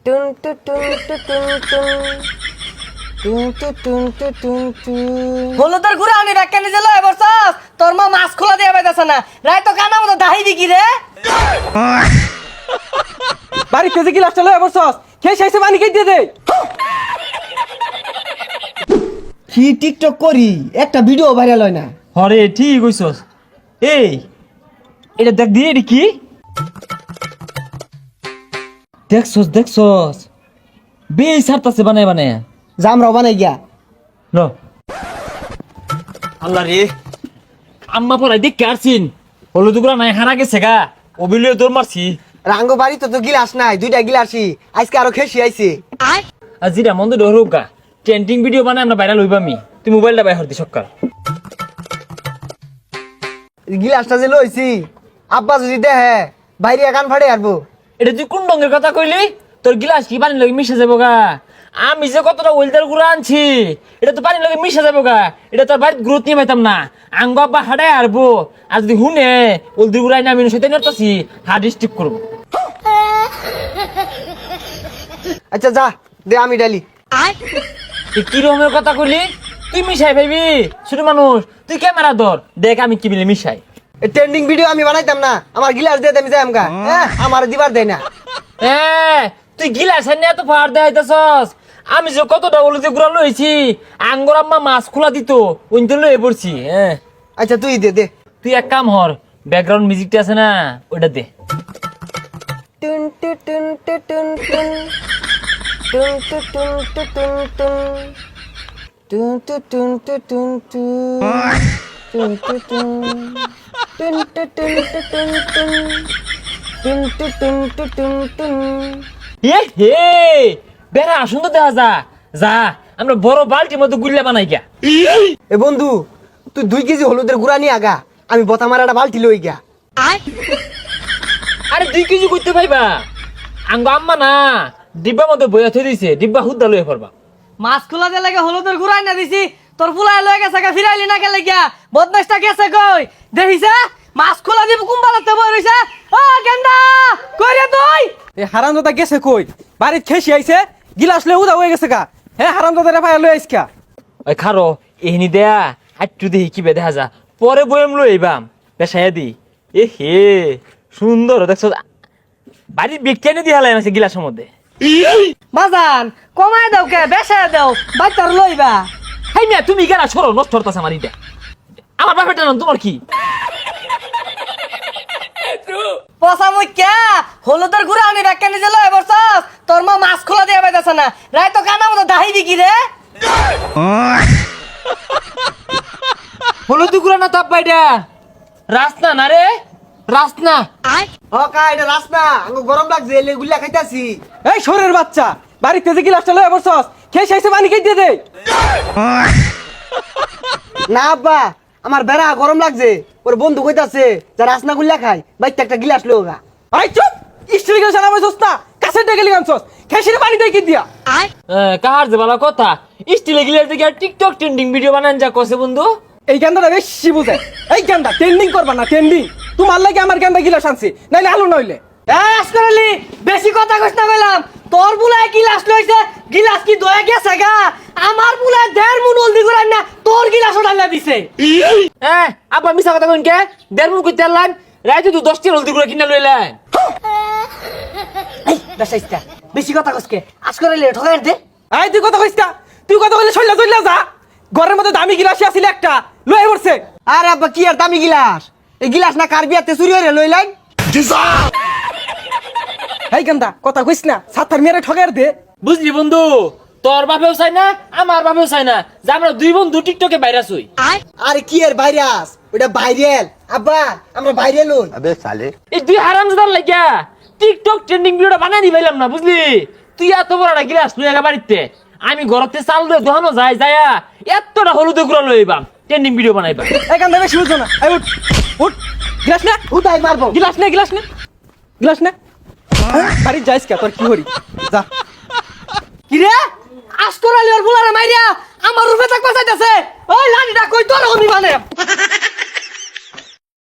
টুন টু টুন টু টুন টুন টুন টু টুন টু টুন টুন হলুদের গুড়া আনি রাখকে নিজে লয় বসছস তোর মা মাছ খোলা দিয়ে বাইতাছ না রাই তো কানা মতো দাহি দিকি রে বাড়ি থেকে গিলাসটা লয় বসছস খেয়ে শেষে পানি খেয়ে দিয়ে দে কি টিকটক করি একটা ভিডিও ভাইরাল হয় না হরে ঠিক কইছস এই এটা দেখ দিয়ে এটি কি দেখছস বেশ সারতাছে বানায় বানায় জামরাও বানাই গিয়া ল আল্লাহ রে আম্মা পড়াই দেখ কারছিন হলুদ গুলা নাই হারা গেছে গা অবিলিয়ে দৌড় মারছি রাঙ্গ বাড়ি তো গিলাস নাই দুইটা গিলাসই আজকে আরো খেসি আইছে আর জিরা মন্দ ডরুক গা ট্রেন্ডিং ভিডিও বানায় আমরা ভাইরাল হইবা আমি তুই মোবাইলটা বাইর হরতি সকাল গিলাসটা যে লইছি আব্বা যদি দেহে বাইরে কান ফাড়ে আরবো এটা তুই কোন রঙের কথা কইলি তোর গিলাস কি পানির লগে মিশে যাবো গা আমি যে কতটা ওয়েলদার গুলো আনছি এটা তো পানির লগে মিশে যাবো গা এটা তোর বাড়ির গ্রোথ নিয়ে পাইতাম না আঙ্গ আব্বা হাড়ায় আরবো আর যদি হুনে ওলদি গুড়াই না আমি সেটা নিয়ে হার্ড স্টিপ করবো আচ্ছা যা দে আমি ডালি তুই কি রকমের কথা কইলি তুই মিশাই ভাইবি ছোট মানুষ তুই ক্যামেরা ধর দেখ আমি কি মিলে মিশাই ট্রেন্ডিং ভিডিও আমি বানাইতাম না আমার গিলাস দিয়ে আমি যাই আমকা আমার দিবার দেয় না তুই গিলাস নিয়ে এত ফাড় দেখাইতেছস আমি যে কতটা ওলদি গুড়া লইছি আঙ্গর আম্মা মাছ খোলা দিত ওইতে লয়ে পড়ছি আচ্ছা তুই দে দে তুই এক কাম হর ব্যাকগ্রাউন্ড মিউজিকটা আছে না ওটা দে টুন টু টুন টু টুন টুন টুন টু টুন টু টুন টুন টুন টু টুন টু টুন টুন টুন টু টুন টুন টু টুন টু টুন টুন টুন টু টুন টু টুন টুন হে বেড়া সুন্দর দেখা যা আমরা বড় বালতির মধ্যে গুল্লা বানাই গিয়া এ বন্ধু তুই 2 কেজি হলুদের গুড়া নিয়ে আগা আমি বতা মারাটা বালতি লই গিয়া আরে 2 কেজি করতে পাইবা আঙ্গ আম্মা না ডিব্বার মধ্যে বইয়া থই দিছে ডিব্বা হুদ্দা লয়ে পড়বা মাছ খোলা দে লাগে হলুদের গুড়াই না দিছি তোর ফুলাই লয়ে গেছে গা ফিরাইলি না কে লাগিয়া বদমাইশটা গেছে কই দেখিছে মাছ খোলা দিব কুম্বালাতে বই রইছে ও গেন্দা কই রে তুই এ হারামজাদা গেছে কই বাড়িত খেসি আইছে গিলাস লয়ে উদা হয়ে গেছে গা হ্যাঁ হারামজাদা রে ফায়া লয়ে আইসকা ওই খারো এহনি দেয়া আটটু দেহি কি বে দেখা যা পরে বইম লই আইবাম বেশায়া দি এ হে সুন্দর দেখছো বাড়ির বিজ্ঞানী দি হালাই আছে গিলাসের মধ্যে বাজান কমায় দাও কে বেশা দাও বাচ্চার লইবা হাই মিয়া তুমি গেলা সরো নষ্ট হতাছে আমার ইটা আমার বাপেটা না তোমার কি পচা মুখ্যা হলুদের গুড়া আনি রাখকে নিজে লয় বসছস তোর মা মাছ খোলা দিয়ে বাইতাছ না রাই তো কানা মতো দাহি দিকি রে হলুদ গুড়া না তাপ বাইটা রাস্তা না রে রাস্তা ও কা এটা রাস্তা আঙ্গো গরম লাগছে এলে গুল্লা খাইতাছি এই শোরের বাচ্চা বাড়িতে যে গিলাসটা লয়ে বসছস খেয়ে শেষে পানি খেয়ে দিয়ে দে না আব্বা আমার বেড়া গরম লাগছে ওর বন্ধু কইতাছে যা রাসনা গুল্লা খাই বাইতে একটা গিলাস লোগা আই চুপ স্ত্রী গেল সালাম হইছস না কাছে ডেকে লিগামছস খেয়ে পানি দেই কি দিয়া কাহার যে বালা কথা স্টিলে গিলাস দেখে টিকটক ট্রেন্ডিং ভিডিও বানান যা কসে বন্ধু এই গান্দাটা বেশি বুঝে এই গান্দা ট্রেন্ডিং করবা না ট্রেন্ডিং তোমার লাগে আমার গান্দা গিলাস আনছি নাইলে আলু নইলে আসকরালি বেশি কথা কইছ না কইলাম তোর বুলায় গিলাস লইছে গিলাস কি দয়ে গেছে গা আমার বুলায় 1.5 মুন হলদি গুড়াই না তোর গিলাস ওঠাইলা দিছে আব্বা মিছা কথা কইন কে 1.5 মুন কইতে আনলাম রাইতে তুই 10 টি হলদি গুড়া কিনা লইলা এই বেশাইস্তা বেশি কথা কইছকে আসকরালি ঠকাই দে আই তুই কথা কইস্তা তুই কথা কইলে চইলা চইলা যা ঘরের মধ্যে দামি গিলাস আছিল একটা লয়ে পড়ছে আরে আব্বা কি আর দামি গিলাস এই গিলাস না কার বিয়াতে চুরি হইরে লইলাই এই গান্দা কথা কইছ না সাতার মেরে ঠগার দে বুঝলি বন্ধু তোর বাপেও চাই না আমার বাপেও চাই না যে আমরা দুই বন্ধু টিকটকে ভাইরাস হই আরে কি আর ভাইরাস ওটা ভাইরাল আব্বা আমরা ভাইরাল হই अबे साले এই দুই হারামজাদার লাগিয়া টিকটক ট্রেন্ডিং ভিডিওটা বানাই দি পাইলাম না বুঝলি তুই এত বড় একটা গিলাস লই আগা বাড়িতে আমি ঘরতে চাল দে দহনো যাই যায়া এতটা হলুদ গুড়া লইবাম ট্রেন্ডিং ভিডিও বানাইবা এই গান্দা বেশি বুঝো না এই উঠ উঠ গিলাস না উঠাই মারবো গিলাস নে গিলাস নে গিলাস নে বাড়ি যাইস কে তোর কি হরি যা কি রে আসকরালি ওর বুলারে মাইরা আমার রূপে তাক বাঁচাইতাছে ওই লাঠিটা কই তোর আমি মানে